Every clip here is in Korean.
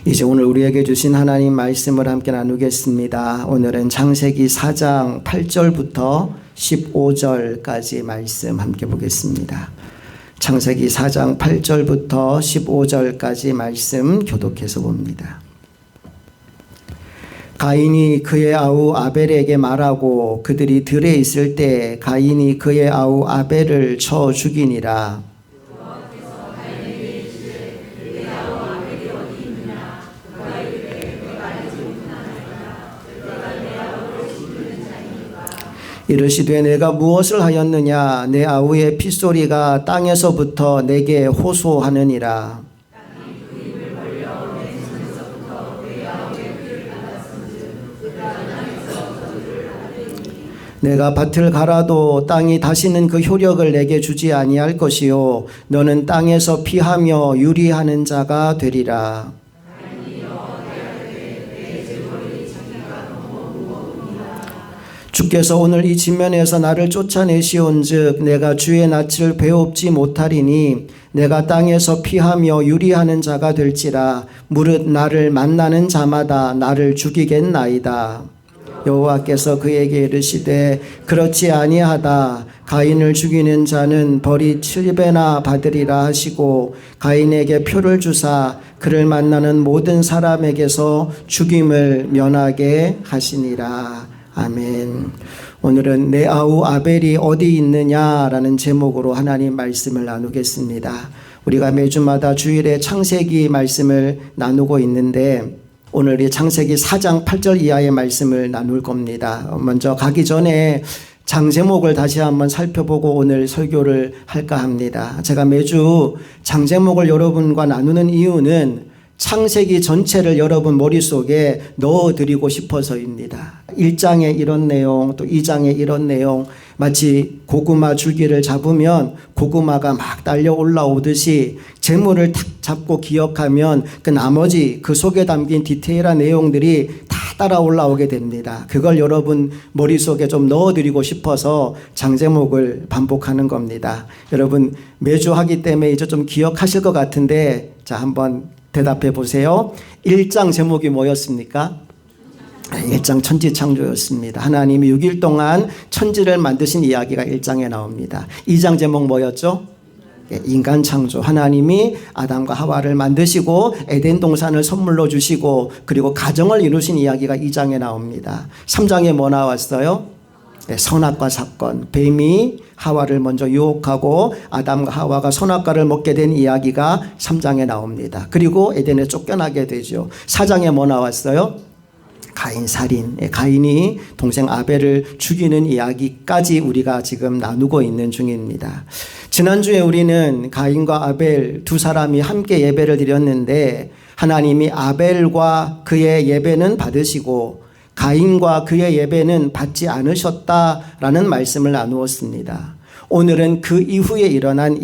이제 오늘 우리에게 주신 하나님 말씀을 함께 나누겠습니다. 오늘은 창세기 4장 8절부터 15절까지 말씀 함께 보겠습니다. 창세기 4장 8절부터 15절까지 말씀 교독해서 봅니다. 가인이 그의 아우 아벨에게 말하고 그들이 들에 있을 때 가인이 그의 아우 아벨을 쳐 죽이니라. 이르시되 내가 무엇을 하였느냐? 내 아우의 핏소리가 땅에서부터 내게 호소하느니라. 내가 밭을 갈아도 땅이 다시는 그 효력을 내게 주지 아니할 것이요 너는 땅에서 피하며 유리하는 자가 되리라. 주께서 오늘 이 진면에서 나를 쫓아내시온즉 내가 주의 낯을 배웁지 못하리니 내가 땅에서 피하며 유리하는 자가 될지라. 무릇 나를 만나는 자마다 나를 죽이겠나이다. 여호와께서 그에게 이르시되 그렇지 아니하다. 가인을 죽이는 자는 벌이 7배나 받으리라 하시고 가인에게 표를 주사 그를 만나는 모든 사람에게서 죽임을 면하게 하시니라. 아멘. 오늘은 내 아우 아벨이 어디 있느냐라는 제목으로 하나님 말씀을 나누겠습니다. 우리가 매주마다 주일에 창세기 말씀을 나누고 있는데 오늘 이 창세기 4장 8절 이하의 말씀을 나눌 겁니다. 먼저 가기 전에 장 제목을 다시 한번 살펴보고 오늘 설교를 할까 합니다. 제가 매주 장 제목을 여러분과 나누는 이유는 창세기 전체를 여러분 머릿속에 넣어드리고 싶어서입니다. 1장에 이런 내용, 또 2장에 이런 내용, 마치 고구마 줄기를 잡으면 고구마가 막 딸려 올라오듯이 제목을 탁 잡고 기억하면 그 나머지 그 속에 담긴 디테일한 내용들이 다 따라 올라오게 됩니다. 그걸 여러분 머릿속에 좀 넣어드리고 싶어서 장제목을 반복하는 겁니다. 여러분 매주 하기 때문에 이제 좀 기억하실 것 같은데 자 한번 대답해 보세요. 1장 제목이 뭐였습니까? 1장 천지창조였습니다. 하나님이 6일 동안 천지를 만드신 이야기가 1장에 나옵니다. 2장 제목 뭐였죠? 인간 창조. 하나님이 아담과 하와를 만드시고 에덴 동산을 선물로 주시고 그리고 가정을 이루신 이야기가 2장에 나옵니다. 3장에 뭐 나왔어요? 선악과 사건. 뱀이 하와를 먼저 유혹하고 아담과 하와가 선악과를 먹게 된 이야기가 3장에 나옵니다. 그리고 에덴에 쫓겨나게 되죠. 4장에 뭐 나왔어요? 가인 살인. 가인이 동생 아벨을 죽이는 이야기까지 우리가 지금 나누고 있는 중입니다. 지난주에 우리는 가인과 아벨 두 사람이 함께 예배를 드렸는데 하나님이 아벨과 그의 예배는 받으시고 가인과 그의 예배는 받지 않으셨다라는 말씀을 나누었습니다. 오늘은 그 이후에 일어난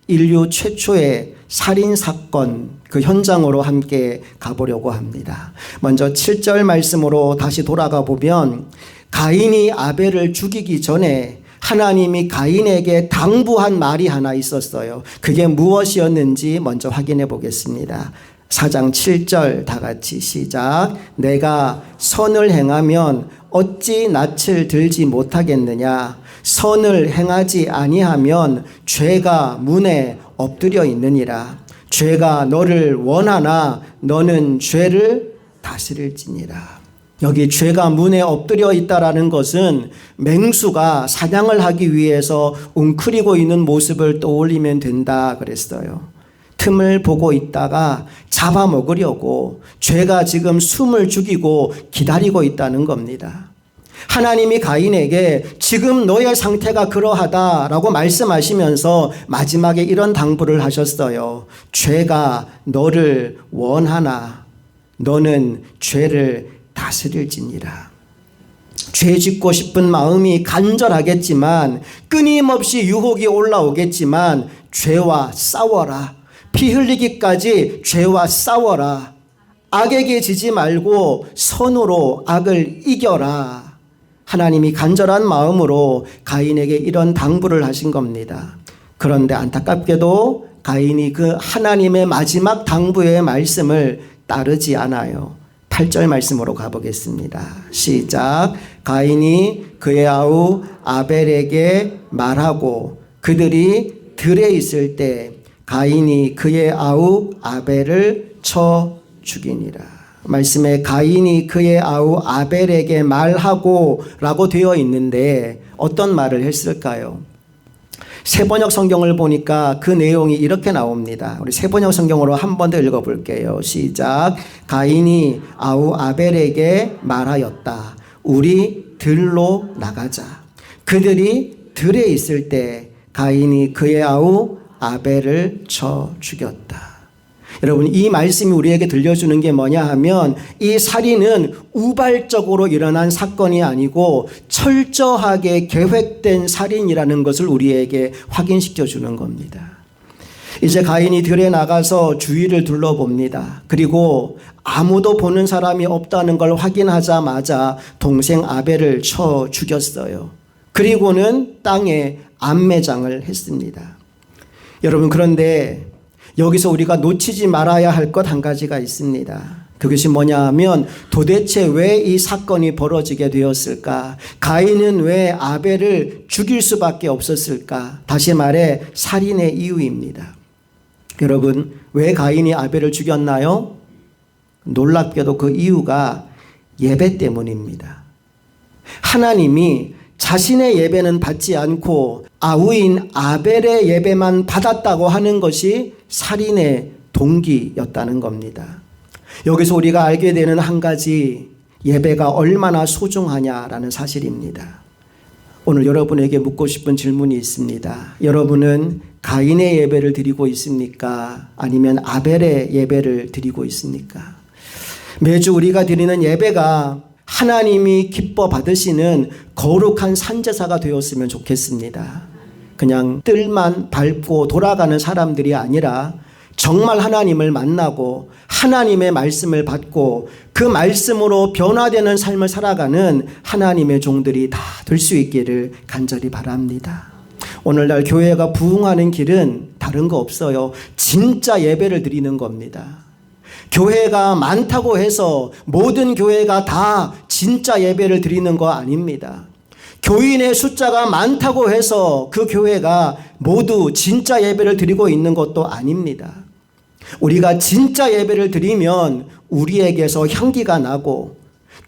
인류 최초의 살인사건 그 현장으로 함께 가보려고 합니다. 먼저 7절 말씀으로 다시 돌아가 보면 가인이 아벨을 죽이기 전에 하나님이 가인에게 당부한 말이 하나 있었어요. 그게 무엇이었는지 먼저 확인해 보겠습니다. 4장 7절 다 같이 시작. 내가 선을 행하면 어찌 낯을 들지 못하겠느냐. 선을 행하지 아니하면 죄가 문에 엎드려 있느니라. 죄가 너를 원하나 너는 죄를 다스릴지니라. 여기 죄가 문에 엎드려 있다라는 것은 맹수가 사냥을 하기 위해서 웅크리고 있는 모습을 떠올리면 된다 그랬어요. 틈을 보고 있다가 잡아먹으려고 죄가 지금 숨을 죽이고 기다리고 있다는 겁니다. 하나님이 가인에게 지금 너의 상태가 그러하다라고 말씀하시면서 마지막에 이런 당부를 하셨어요. 죄가 너를 원하나 너는 죄를 다스릴지니라. 죄 짓고 싶은 마음이 간절하겠지만 끊임없이 유혹이 올라오겠지만 죄와 싸워라. 피 흘리기까지 죄와 싸워라. 악에게 지지 말고 선으로 악을 이겨라. 하나님이 간절한 마음으로 가인에게 이런 당부를 하신 겁니다. 그런데 안타깝게도 가인이 그 하나님의 마지막 당부의 말씀을 따르지 않아요. 8절 말씀으로 가보겠습니다. 시작. 가인이 그의 아우 아벨에게 말하고 그들이 들에 있을 때 가인이 그의 아우 아벨을 쳐 죽이니라. 말씀에 가인이 그의 아우 아벨에게 말하고 라고 되어 있는데 어떤 말을 했을까요? 세번역 성경을 보니까 그 내용이 이렇게 나옵니다. 우리 세번역 성경으로 한 번 더 읽어볼게요. 시작. 가인이 아우 아벨에게 말하였다. 우리 들로 나가자. 그들이 들에 있을 때 가인이 그의 아우 아벨을 쳐 죽였다. 여러분, 이 말씀이 우리에게 들려주는 게 뭐냐 하면 이 살인은 우발적으로 일어난 사건이 아니고 철저하게 계획된 살인이라는 것을 우리에게 확인시켜 주는 겁니다. 이제 가인이 들에 나가서 주위를 둘러봅니다. 그리고 아무도 보는 사람이 없다는 걸 확인하자마자 동생 아벨을 쳐 죽였어요. 그리고는 땅에 암매장을 했습니다. 여러분, 그런데 여기서 우리가 놓치지 말아야 할 것 한 가지가 있습니다. 그것이 뭐냐 하면 도대체 왜 이 사건이 벌어지게 되었을까? 가인은 왜 아벨을 죽일 수밖에 없었을까? 다시 말해 살인의 이유입니다. 여러분, 왜 가인이 아벨을 죽였나요? 놀랍게도 그 이유가 예배 때문입니다. 하나님이 자신의 예배는 받지 않고 아우인 아벨의 예배만 받았다고 하는 것이 살인의 동기였다는 겁니다. 여기서 우리가 알게 되는 한 가지, 예배가 얼마나 소중하냐라는 사실입니다. 오늘 여러분에게 묻고 싶은 질문이 있습니다. 여러분은 가인의 예배를 드리고 있습니까? 아니면 아벨의 예배를 드리고 있습니까? 매주 우리가 드리는 예배가 하나님이 기뻐 받으시는 거룩한 산제사가 되었으면 좋겠습니다. 그냥 뜰만 밟고 돌아가는 사람들이 아니라 정말 하나님을 만나고 하나님의 말씀을 받고 그 말씀으로 변화되는 삶을 살아가는 하나님의 종들이 다 될 수 있기를 간절히 바랍니다. 오늘날 교회가 부흥하는 길은 다른 거 없어요. 진짜 예배를 드리는 겁니다. 교회가 많다고 해서 모든 교회가 다 진짜 예배를 드리는 거 아닙니다. 교인의 숫자가 많다고 해서 그 교회가 모두 진짜 예배를 드리고 있는 것도 아닙니다. 우리가 진짜 예배를 드리면 우리에게서 향기가 나고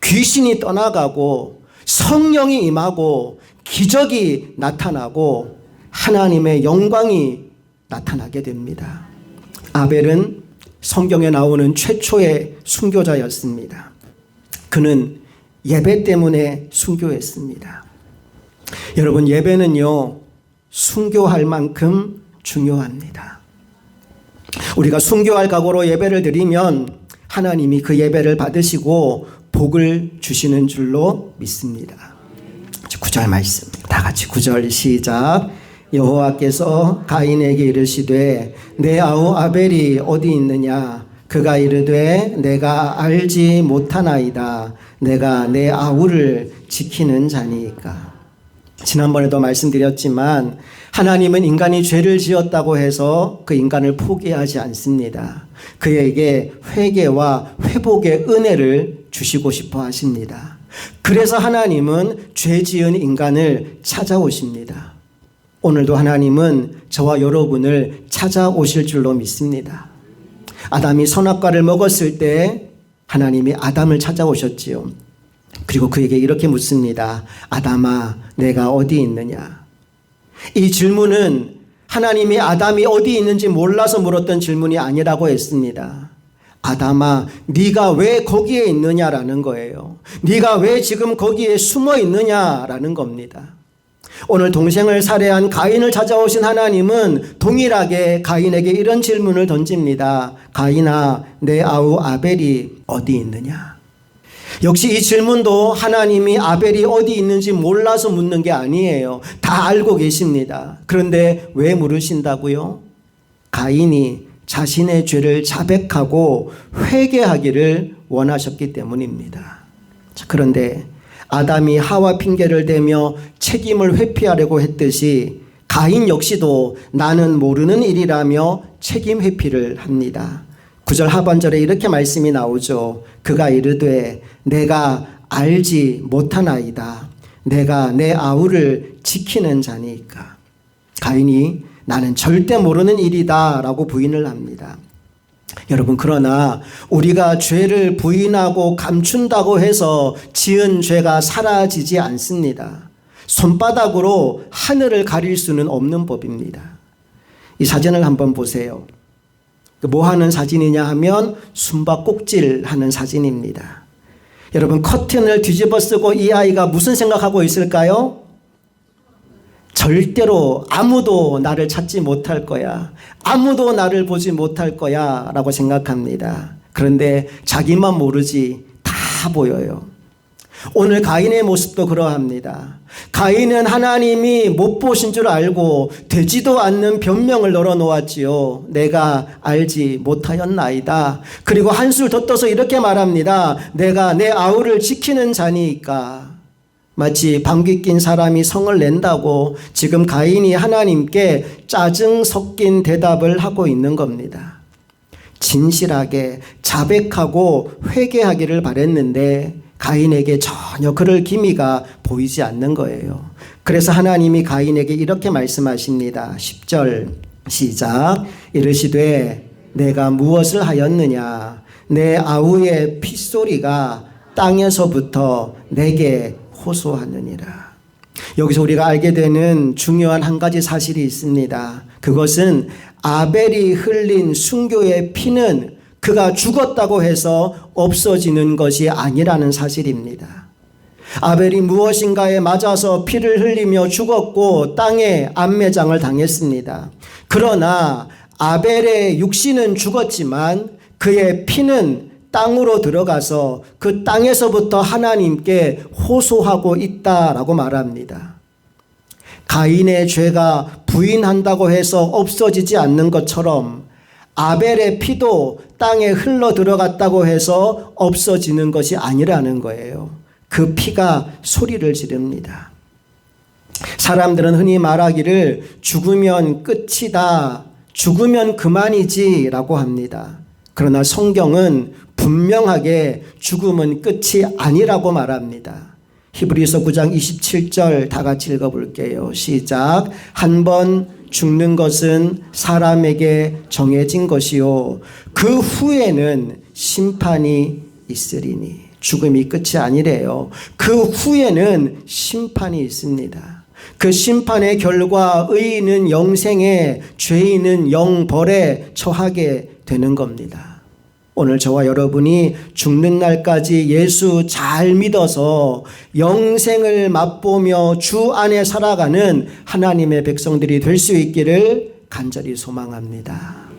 귀신이 떠나가고 성령이 임하고 기적이 나타나고 하나님의 영광이 나타나게 됩니다. 아벨은 성경에 나오는 최초의 순교자였습니다. 그는 예배 때문에 순교했습니다. 여러분, 예배는요, 순교할 만큼 중요합니다. 우리가 순교할 각오로 예배를 드리면 하나님이 그 예배를 받으시고 복을 주시는 줄로 믿습니다. 9절 말씀, 다 같이 9절 시작. 여호와께서 가인에게 이르시되 내 아우 아벨이 어디 있느냐? 그가 이르되 내가 알지 못하나이다. 내가 내 아우를 지키는 자니까. 지난번에도 말씀드렸지만 하나님은 인간이 죄를 지었다고 해서 그 인간을 포기하지 않습니다. 그에게 회개와 회복의 은혜를 주시고 싶어 하십니다. 그래서 하나님은 죄 지은 인간을 찾아오십니다. 오늘도 하나님은 저와 여러분을 찾아오실 줄로 믿습니다. 아담이 선악과를 먹었을 때 하나님이 아담을 찾아오셨지요. 그리고 그에게 이렇게 묻습니다. 아담아, 내가 어디 있느냐? 이 질문은 하나님이 아담이 어디 있는지 몰라서 물었던 질문이 아니라고 했습니다. 아담아, 네가 왜 거기에 있느냐라는 거예요. 네가 왜 지금 거기에 숨어 있느냐라는 겁니다. 오늘 동생을 살해한 가인을 찾아오신 하나님은 동일하게 가인에게 이런 질문을 던집니다. 가인아, 내 아우 아벨이 어디 있느냐? 역시 이 질문도 하나님이 아벨이 어디 있는지 몰라서 묻는 게 아니에요. 다 알고 계십니다. 그런데 왜 물으신다고요? 가인이 자신의 죄를 자백하고 회개하기를 원하셨기 때문입니다. 자, 그런데 아담이 하와 핑계를 대며 책임을 회피하려고 했듯이 가인 역시도 나는 모르는 일이라며 책임 회피를 합니다. 9절 하반절에 이렇게 말씀이 나오죠. 그가 이르되 내가 알지 못하나이다. 내가 내 아우를 지키는 자니까. 가인이 나는 절대 모르는 일이다 라고 부인을 합니다. 여러분, 그러나 우리가 죄를 부인하고 감춘다고 해서 지은 죄가 사라지지 않습니다. 손바닥으로 하늘을 가릴 수는 없는 법입니다. 이 사진을 한번 보세요. 뭐 하는 사진이냐 하면 숨바꼭질 하는 사진입니다. 여러분, 커튼을 뒤집어 쓰고 이 아이가 무슨 생각하고 있을까요? 절대로 아무도 나를 찾지 못할 거야. 아무도 나를 보지 못할 거야 라고 생각합니다. 그런데 자기만 모르지 다 보여요. 오늘 가인의 모습도 그러합니다. 가인은 하나님이 못 보신 줄 알고 되지도 않는 변명을 널어놓았지요. 내가 알지 못하였나이다. 그리고 한술 더 떠서 이렇게 말합니다. 내가 내 아우를 지키는 자니까. 마치 방귀 낀 사람이 성을 낸다고 지금 가인이 하나님께 짜증 섞인 대답을 하고 있는 겁니다. 진실하게 자백하고 회개하기를 바랬는데 가인에게 전혀 그럴 기미가 보이지 않는 거예요. 그래서 하나님이 가인에게 이렇게 말씀하십니다. 10절 시작. 이르시되 내가 무엇을 하였느냐. 내 아우의 핏소리가 땅에서부터 내게 호소하느니라. 여기서 우리가 알게 되는 중요한 한 가지 사실이 있습니다. 그것은 아벨이 흘린 순교의 피는 그가 죽었다고 해서 없어지는 것이 아니라는 사실입니다. 아벨이 무엇인가에 맞아서 피를 흘리며 죽었고 땅에 암매장을 당했습니다. 그러나 아벨의 육신은 죽었지만 그의 피는 땅으로 들어가서 그 땅에서부터 하나님께 호소하고 있다라고 말합니다. 가인의 죄가 부인한다고 해서 없어지지 않는 것처럼 아벨의 피도 땅에 흘러 들어갔다고 해서 없어지는 것이 아니라는 거예요. 그 피가 소리를 지릅니다. 사람들은 흔히 말하기를 죽으면 끝이다, 죽으면 그만이지 라고 합니다. 그러나 성경은 분명하게 죽음은 끝이 아니라고 말합니다. 히브리서 9장 27절 다 같이 읽어볼게요. 시작. 한 번 죽는 것은 사람에게 정해진 것이요 그 후에는 심판이 있으리니. 죽음이 끝이 아니래요. 그 후에는 심판이 있습니다. 그 심판의 결과 의인은 영생에, 죄인은 영벌에 처하게 되는 겁니다. 오늘 저와 여러분이 죽는 날까지 예수 잘 믿어서 영생을 맛보며 주 안에 살아가는 하나님의 백성들이 될 수 있기를 간절히 소망합니다.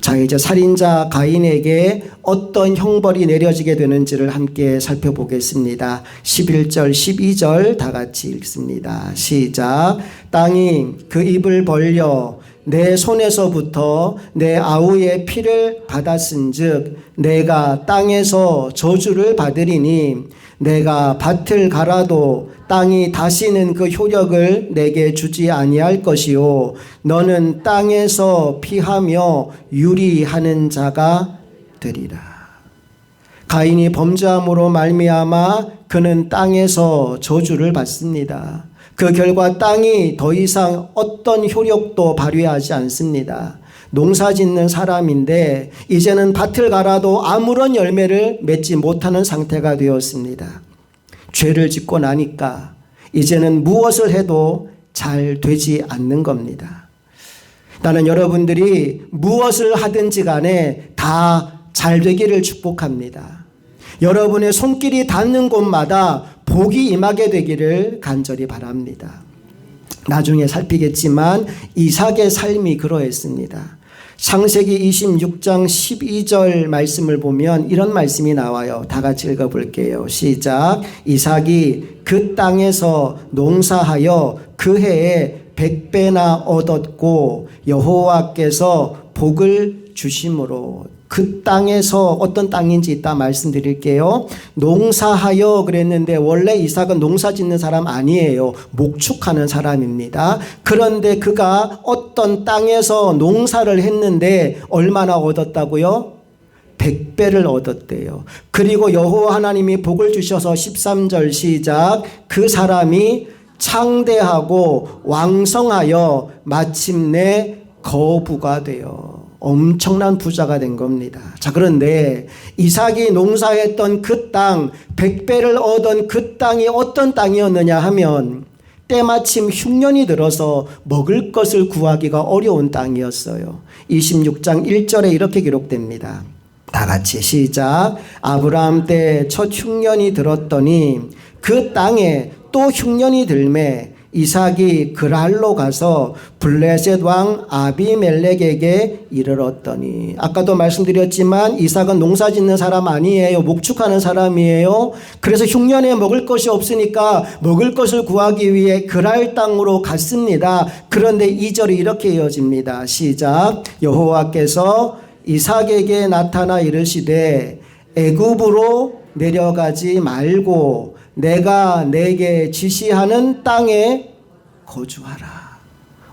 자, 이제 살인자 가인에게 어떤 형벌이 내려지게 되는지를 함께 살펴보겠습니다. 11절 12절 다 같이 읽습니다. 시작. 땅이 그 입을 벌려 내 손에서부터 내 아우의 피를 받았은즉 내가 땅에서 저주를 받으리니 내가 밭을 갈아도 땅이 다시는 그 효력을 내게 주지 아니할 것이요 너는 땅에서 피하며 유리하는 자가 되리라. 가인이 범죄함으로 말미암아 그는 땅에서 저주를 받습니다. 그 결과 땅이 더 이상 어떤 효력도 발휘하지 않습니다. 농사 짓는 사람인데 이제는 밭을 갈아도 아무런 열매를 맺지 못하는 상태가 되었습니다. 죄를 짓고 나니까 이제는 무엇을 해도 잘 되지 않는 겁니다. 나는 여러분들이 무엇을 하든지 간에 다 잘 되기를 축복합니다. 여러분의 손길이 닿는 곳마다 복이 임하게 되기를 간절히 바랍니다. 나중에 살피겠지만 이삭의 삶이 그러했습니다. 창세기 26장 12절 말씀을 보면 이런 말씀이 나와요. 다 같이 읽어볼게요. 시작. 이삭이 그 땅에서 농사하여 그 해에 100배나 얻었고 여호와께서 복을 주심으로. 그 땅에서 어떤 땅인지 이따 말씀드릴게요. 농사하여 그랬는데 원래 이삭은 농사 짓는 사람 아니에요. 목축하는 사람입니다. 그런데 그가 어떤 땅에서 농사를 했는데 얼마나 얻었다고요? 100배를 얻었대요. 그리고 여호와 하나님이 복을 주셔서 13절 시작. 그 사람이 창대하고 왕성하여 마침내 거부가 되어 엄청난 부자가 된 겁니다. 자, 그런데 이삭이 농사했던 그 땅, 100배를 얻은 그 땅이 어떤 땅이었느냐 하면 때마침 흉년이 들어서 먹을 것을 구하기가 어려운 땅이었어요. 26장 1절에 이렇게 기록됩니다. 다 같이 시작. 아브라함 때 첫 흉년이 들었더니 그 땅에 또 흉년이 들매 이삭이 그랄로 가서 블레셋 왕 아비멜렉에게 이르렀더니, 아까도 말씀드렸지만 이삭은 농사 짓는 사람 아니에요. 목축하는 사람이에요. 그래서 흉년에 먹을 것이 없으니까 먹을 것을 구하기 위해 그랄 땅으로 갔습니다. 그런데 2절이 이렇게 이어집니다. 시작. 여호와께서 이삭에게 나타나 이르시되 애굽으로 내려가지 말고 내가 내게 지시하는 땅에 거주하라.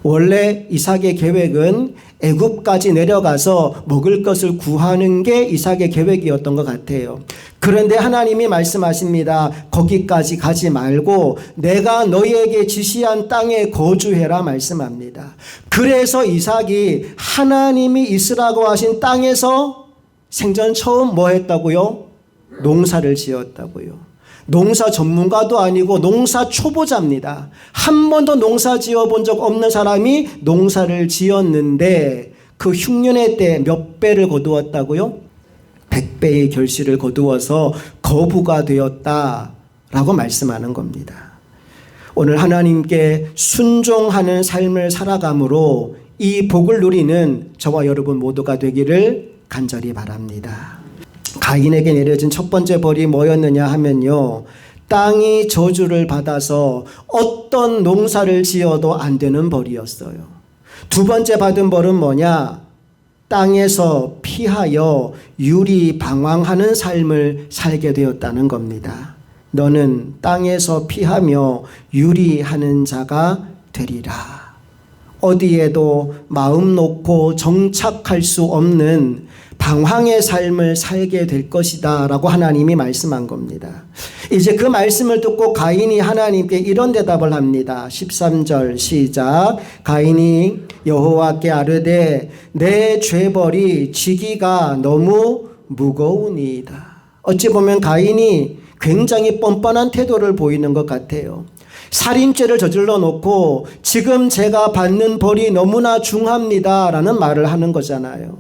원래 이삭의 계획은 애굽까지 내려가서 먹을 것을 구하는 게 이삭의 계획이었던 것 같아요. 그런데 하나님이 말씀하십니다. 거기까지 가지 말고 내가 너희에게 지시한 땅에 거주해라 말씀합니다. 그래서 이삭이 하나님이 있으라고 하신 땅에서 생전 처음 뭐 했다고요? 농사를 지었다고요. 농사 전문가도 아니고 농사 초보자입니다. 한 번도 농사 지어본 적 없는 사람이 농사를 지었는데 그 흉년의 때 몇 배를 거두었다고요? 100배의 결실을 거두어서 거부가 되었다라고 말씀하는 겁니다. 오늘 하나님께 순종하는 삶을 살아감으로 이 복을 누리는 저와 여러분 모두가 되기를 간절히 바랍니다. 가인에게 내려진 첫 번째 벌이 뭐였느냐 하면요, 땅이 저주를 받아서 어떤 농사를 지어도 안 되는 벌이었어요. 두 번째 받은 벌은 뭐냐? 땅에서 피하여 유리방황하는 삶을 살게 되었다는 겁니다. 너는 땅에서 피하며 유리하는 자가 되리라. 어디에도 마음 놓고 정착할 수 없는 방황의 삶을 살게 될 것이다 라고 하나님이 말씀한 겁니다. 이제 그 말씀을 듣고 가인이 하나님께 이런 대답을 합니다. 13절 시작. 가인이 여호와께 아뢰되 내 죄벌이 지기가 너무 무거우니이다. 어찌 보면 가인이 굉장히 뻔뻔한 태도를 보이는 것 같아요. 살인죄를 저질러 놓고 지금 제가 받는 벌이 너무나 중합니다 라는 말을 하는 거잖아요.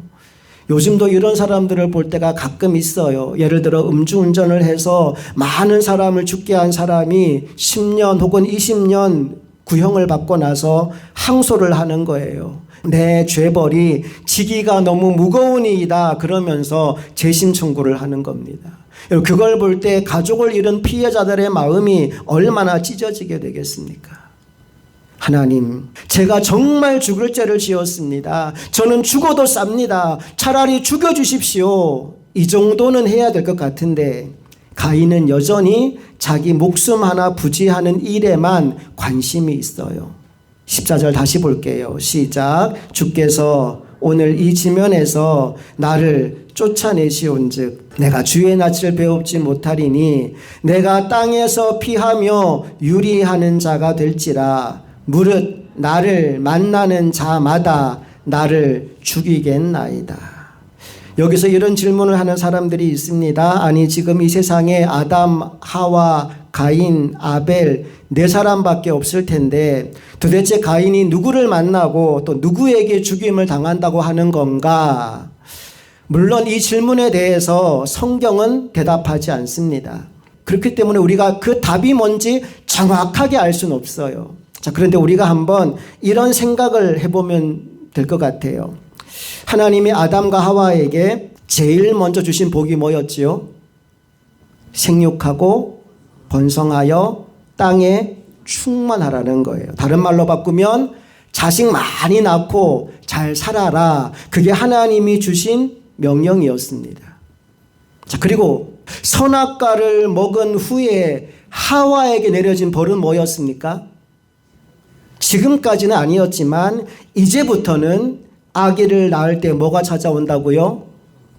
요즘도 이런 사람들을 볼 때가 가끔 있어요. 예를 들어 음주운전을 해서 많은 사람을 죽게 한 사람이 10년 혹은 20년 구형을 받고 나서 항소를 하는 거예요. 내 죄벌이 지기가 너무 무거우니이다 그러면서 재심 청구를 하는 겁니다. 그걸 볼 때 가족을 잃은 피해자들의 마음이 얼마나 찢어지게 되겠습니까? 하나님, 제가 정말 죽을 죄를 지었습니다. 저는 죽어도 쌉니다. 차라리 죽여주십시오. 이 정도는 해야 될 것 같은데 가인은 여전히 자기 목숨 하나 부지하는 일에만 관심이 있어요. 14절 다시 볼게요. 시작. 주께서 오늘 이 지면에서 나를 쫓아내시온즉 내가 주의 낯을 배웁지 못하리니 내가 땅에서 피하며 유리하는 자가 될지라 무릇 나를 만나는 자마다 나를 죽이겠나이다. 여기서 이런 질문을 하는 사람들이 있습니다. 아니 지금 이 세상에 아담, 하와, 가인, 아벨 네 사람밖에 없을 텐데 도대체 가인이 누구를 만나고 또 누구에게 죽임을 당한다고 하는 건가? 물론 이 질문에 대해서 성경은 대답하지 않습니다. 그렇기 때문에 우리가 그 답이 뭔지 정확하게 알 수는 없어요. 자, 그런데 우리가 한번 이런 생각을 해보면 될 것 같아요. 하나님이 아담과 하와에게 제일 먼저 주신 복이 뭐였지요? 생육하고 번성하여 땅에 충만하라는 거예요. 다른 말로 바꾸면 자식 많이 낳고 잘 살아라. 그게 하나님이 주신 명령이었습니다. 자, 그리고 선악과를 먹은 후에 하와에게 내려진 벌은 뭐였습니까? 지금까지는 아니었지만 이제부터는 아기를 낳을 때 뭐가 찾아온다고요?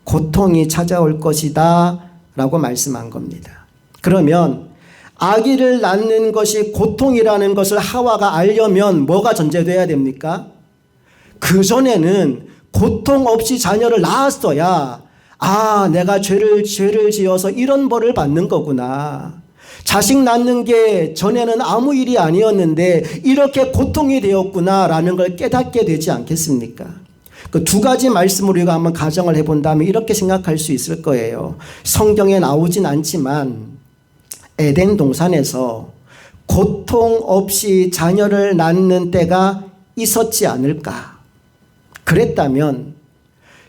고통이 찾아올 것이다 라고 말씀한 겁니다. 그러면 아기를 낳는 것이 고통이라는 것을 하와가 알려면 뭐가 전제돼야 됩니까? 그전에는 고통 없이 자녀를 낳았어야 내가 죄를 지어서 이런 벌을 받는 거구나. 자식 낳는 게 전에는 아무 일이 아니었는데 이렇게 고통이 되었구나라는 걸 깨닫게 되지 않겠습니까? 그 두 가지 말씀으로 우리가 한번 가정을 해본다면 이렇게 생각할 수 있을 거예요. 성경에 나오진 않지만 에덴 동산에서 고통 없이 자녀를 낳는 때가 있었지 않을까? 그랬다면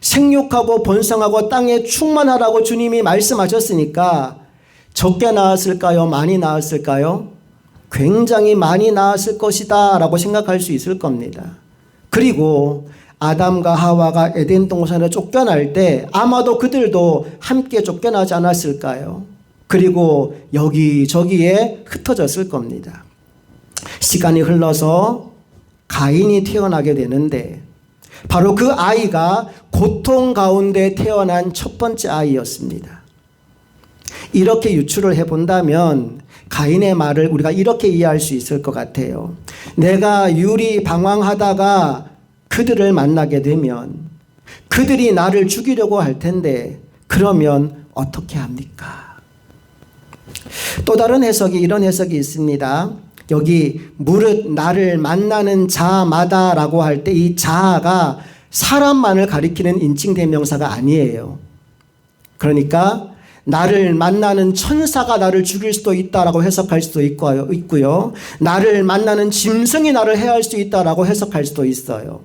생육하고 번성하고 땅에 충만하라고 주님이 말씀하셨으니까 적게 낳았을까요? 많이 낳았을까요? 굉장히 많이 낳았을 것이다 라고 생각할 수 있을 겁니다. 그리고 아담과 하와가 에덴 동산에 쫓겨날 때 아마도 그들도 함께 쫓겨나지 않았을까요? 그리고 여기저기에 흩어졌을 겁니다. 시간이 흘러서 가인이 태어나게 되는데 바로 그 아이가 고통 가운데 태어난 첫 번째 아이였습니다. 이렇게 유추를 해본다면 가인의 말을 우리가 이렇게 이해할 수 있을 것 같아요. 내가 유리 방황하다가 그들을 만나게 되면 그들이 나를 죽이려고 할 텐데 그러면 어떻게 합니까? 또 다른 해석이 이런 해석이 있습니다. 여기 무릇 나를 만나는 자마다라고 할 때 이 자가 사람만을 가리키는 인칭대명사가 아니에요. 그러니까 나를 만나는 천사가 나를 죽일 수도 있다라고 해석할 수도 있고요. 나를 만나는 짐승이 나를 해할 수 있다라고 해석할 수도 있어요.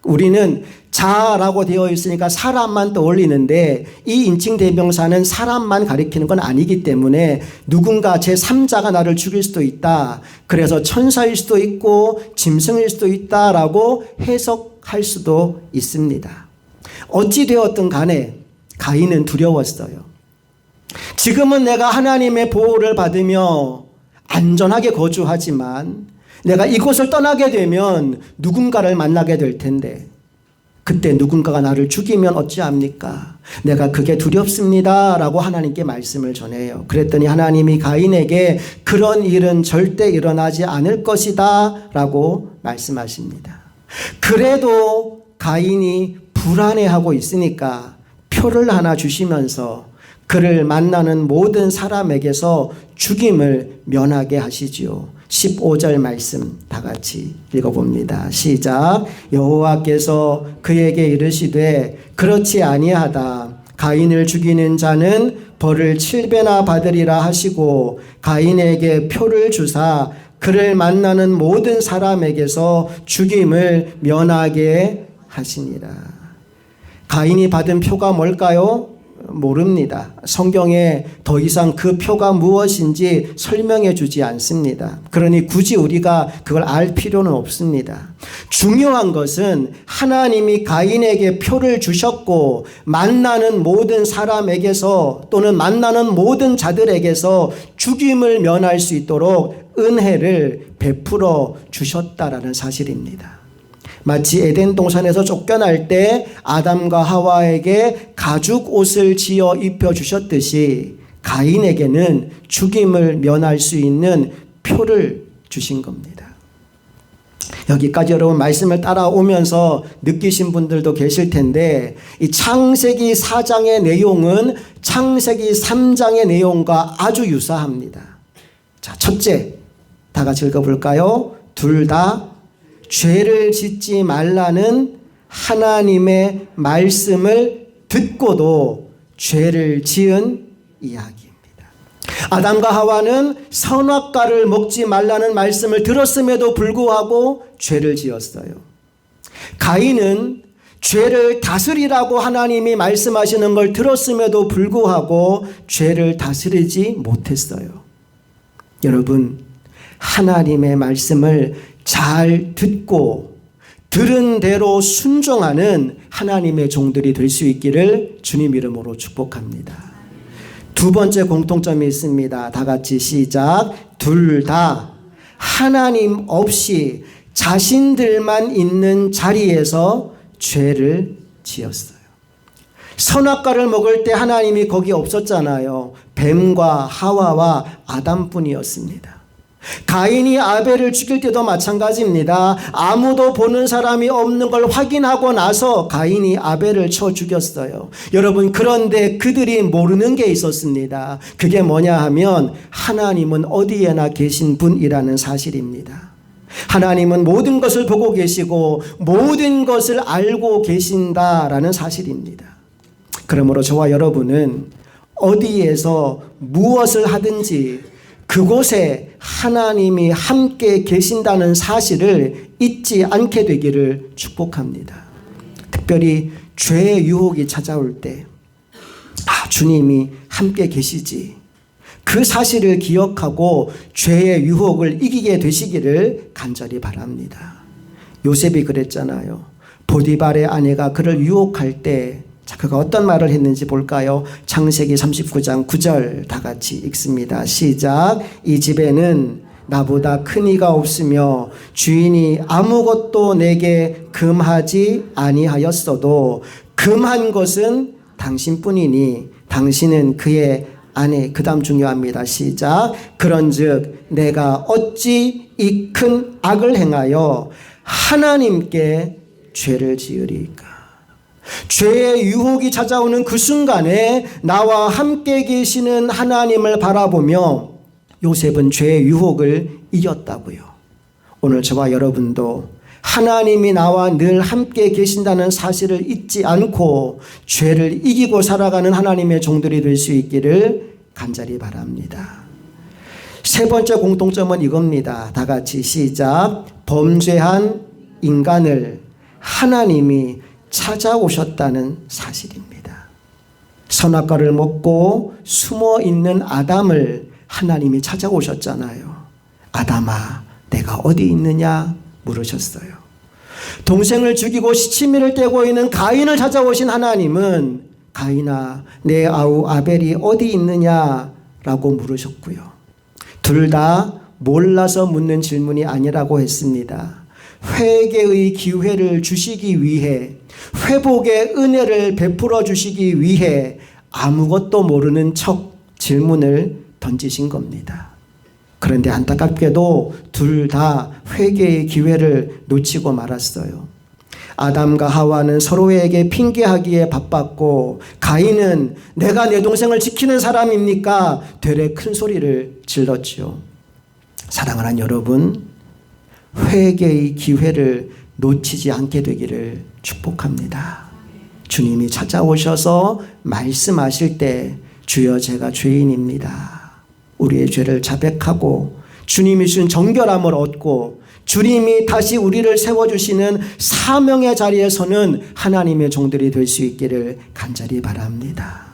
우리는 자라고 되어 있으니까 사람만 떠올리는데 이 인칭대명사는 사람만 가리키는 건 아니기 때문에 누군가 제3자가 나를 죽일 수도 있다. 그래서 천사일 수도 있고 짐승일 수도 있다라고 해석할 수도 있습니다. 어찌 되었든 간에 가인은 두려웠어요. 지금은 내가 하나님의 보호를 받으며 안전하게 거주하지만 내가 이곳을 떠나게 되면 누군가를 만나게 될 텐데 그때 누군가가 나를 죽이면 어찌합니까? 내가 그게 두렵습니다 라고 하나님께 말씀을 전해요. 그랬더니 하나님이 가인에게 그런 일은 절대 일어나지 않을 것이다 라고 말씀하십니다. 그래도 가인이 불안해하고 있으니까 표를 하나 주시면서 그를 만나는 모든 사람에게서 죽임을 면하게 하시지요. 15절 말씀 다 같이 읽어봅니다. 시작. 여호와께서 그에게 이르시되 그렇지 아니하다. 가인을 죽이는 자는 벌을 7배나 받으리라 하시고 가인에게 표를 주사 그를 만나는 모든 사람에게서 죽임을 면하게 하시니라. 가인이 받은 표가 뭘까요? 모릅니다. 성경에 더 이상 그 표가 무엇인지 설명해 주지 않습니다. 그러니 굳이 우리가 그걸 알 필요는 없습니다. 중요한 것은 하나님이 가인에게 표를 주셨고 만나는 모든 사람에게서 또는 만나는 모든 자들에게서 죽임을 면할 수 있도록 은혜를 베풀어 주셨다라는 사실입니다. 마치 에덴 동산에서 쫓겨날 때 아담과 하와에게 가죽 옷을 지어 입혀 주셨듯이 가인에게는 죽임을 면할 수 있는 표를 주신 겁니다. 여기까지 여러분 말씀을 따라오면서 느끼신 분들도 계실 텐데 이 창세기 4장의 내용은 창세기 3장의 내용과 아주 유사합니다. 자, 첫째, 다 같이 읽어볼까요? 둘 다 죄를 짓지 말라는 하나님의 말씀을 듣고도 죄를 지은 이야기입니다. 아담과 하와는 선악과를 먹지 말라는 말씀을 들었음에도 불구하고 죄를 지었어요. 가인은 죄를 다스리라고 하나님이 말씀하시는 걸 들었음에도 불구하고 죄를 다스리지 못했어요. 여러분, 하나님의 말씀을 잘 듣고 들은 대로 순종하는 하나님의 종들이 될 수 있기를 주님 이름으로 축복합니다. 두 번째 공통점이 있습니다. 다 같이 시작. 둘 다 하나님 없이 자신들만 있는 자리에서 죄를 지었어요. 선악과를 먹을 때 하나님이 거기 없었잖아요. 뱀과 하와와 아담뿐이었습니다. 가인이 아벨을 죽일 때도 마찬가지입니다. 아무도 보는 사람이 없는 걸 확인하고 나서 가인이 아벨을 쳐 죽였어요. 여러분, 그런데 그들이 모르는 게 있었습니다. 그게 뭐냐 하면 하나님은 어디에나 계신 분이라는 사실입니다. 하나님은 모든 것을 보고 계시고 모든 것을 알고 계신다라는 사실입니다. 그러므로 저와 여러분은 어디에서 무엇을 하든지 그곳에 하나님이 함께 계신다는 사실을 잊지 않게 되기를 축복합니다. 특별히 죄의 유혹이 찾아올 때 주님이 함께 계시지, 그 사실을 기억하고 죄의 유혹을 이기게 되시기를 간절히 바랍니다. 요셉이 그랬잖아요. 보디발의 아내가 그를 유혹할 때 그가 어떤 말을 했는지 볼까요? 창세기 39장 9절 다 같이 읽습니다. 시작. 이 집에는 나보다 큰 이가 없으며 주인이 아무것도 내게 금하지 아니하였어도 금한 것은 당신뿐이니 당신은 그의 아내. 그 다음 중요합니다. 시작. 그런즉 내가 어찌 이 큰 악을 행하여 하나님께 죄를 지으리까. 죄의 유혹이 찾아오는 그 순간에 나와 함께 계시는 하나님을 바라보며 요셉은 죄의 유혹을 이겼다고요. 오늘 저와 여러분도 하나님이 나와 늘 함께 계신다는 사실을 잊지 않고 죄를 이기고 살아가는 하나님의 종들이 될 수 있기를 간절히 바랍니다. 세 번째 공통점은 이겁니다. 다 같이 시작. 범죄한 인간을 하나님이 찾아오셨다는 사실입니다. 선악과를 먹고 숨어 있는 아담을 하나님이 찾아오셨잖아요. 아담아, 내가 어디 있느냐 물으셨어요. 동생을 죽이고 시치미를 떼고 있는 가인을 찾아오신 하나님은 가인아, 내 아우 아벨이 어디 있느냐라고 물으셨고요. 둘 다 몰라서 묻는 질문이 아니라고 했습니다. 회개의 기회를 주시기 위해, 회복의 은혜를 베풀어 주시기 위해 아무것도 모르는 척 질문을 던지신 겁니다. 그런데 안타깝게도 둘 다 회개의 기회를 놓치고 말았어요. 아담과 하와는 서로에게 핑계하기에 바빴고 가인은 내가 내 동생을 지키는 사람입니까? 되레 큰 소리를 질렀지요. 사랑하는 여러분, 회개의 기회를 놓치지 않게 되기를 축복합니다. 주님이 찾아오셔서 말씀하실 때 주여 제가 죄인입니다. 우리의 죄를 자백하고 주님이 주신 정결함을 얻고 주님이 다시 우리를 세워주시는 사명의 자리에 서는 하나님의 종들이 될 수 있기를 간절히 바랍니다.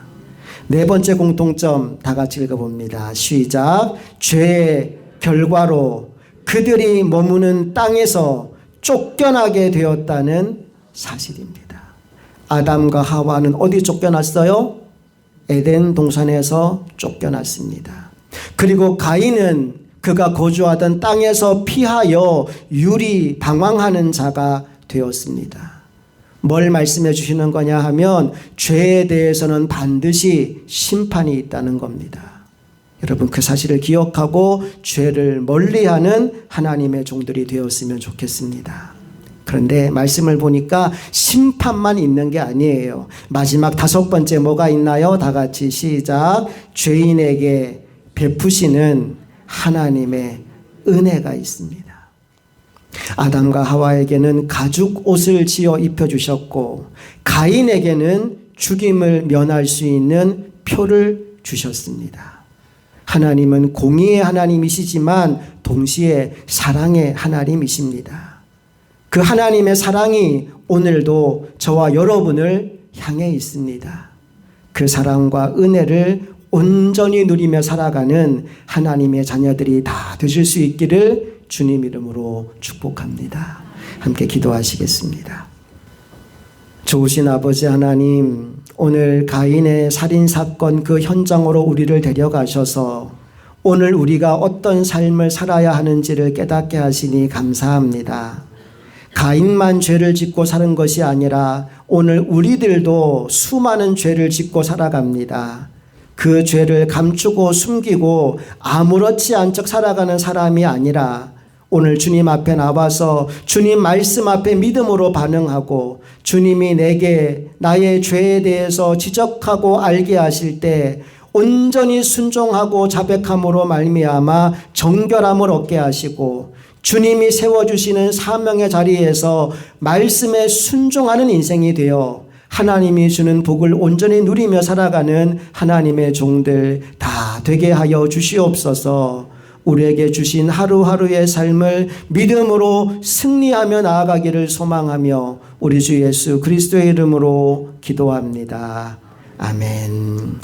네 번째 공통점 다 같이 읽어봅니다. 시작. 죄의 결과로 그들이 머무는 땅에서 쫓겨나게 되었다는 사실입니다. 아담과 하와는 어디 쫓겨났어요? 에덴 동산에서 쫓겨났습니다. 그리고 가인은 그가 거주하던 땅에서 피하여 유리 방황하는 자가 되었습니다. 뭘 말씀해 주시는 거냐 하면 죄에 대해서는 반드시 심판이 있다는 겁니다. 여러분, 그 사실을 기억하고 죄를 멀리하는 하나님의 종들이 되었으면 좋겠습니다. 그런데 말씀을 보니까 심판만 있는 게 아니에요. 마지막 다섯 번째 뭐가 있나요? 다 같이 시작. 죄인에게 베푸시는 하나님의 은혜가 있습니다. 아담과 하와에게는 가죽 옷을 지어 입혀주셨고 가인에게는 죽임을 면할 수 있는 표를 주셨습니다. 하나님은 공의의 하나님이시지만 동시에 사랑의 하나님이십니다. 그 하나님의 사랑이 오늘도 저와 여러분을 향해 있습니다. 그 사랑과 은혜를 온전히 누리며 살아가는 하나님의 자녀들이 다 되실 수 있기를 주님 이름으로 축복합니다. 함께 기도하시겠습니다. 좋으신 아버지 하나님, 오늘 가인의 살인사건 그 현장으로 우리를 데려가셔서 오늘 우리가 어떤 삶을 살아야 하는지를 깨닫게 하시니 감사합니다. 가인만 죄를 짓고 사는 것이 아니라 오늘 우리들도 수많은 죄를 짓고 살아갑니다. 그 죄를 감추고 숨기고 아무렇지 않은 척 살아가는 사람이 아니라 오늘 주님 앞에 나와서 주님 말씀 앞에 믿음으로 반응하고 주님이 내게 나의 죄에 대해서 지적하고 알게 하실 때 온전히 순종하고 자백함으로 말미암아 정결함을 얻게 하시고 주님이 세워주시는 사명의 자리에서 말씀에 순종하는 인생이 되어 하나님이 주는 복을 온전히 누리며 살아가는 하나님의 종들 다 되게 하여 주시옵소서. 우리에게 주신 하루하루의 삶을 믿음으로 승리하며 나아가기를 소망하며 우리 주 예수 그리스도의 이름으로 기도합니다. 아멘.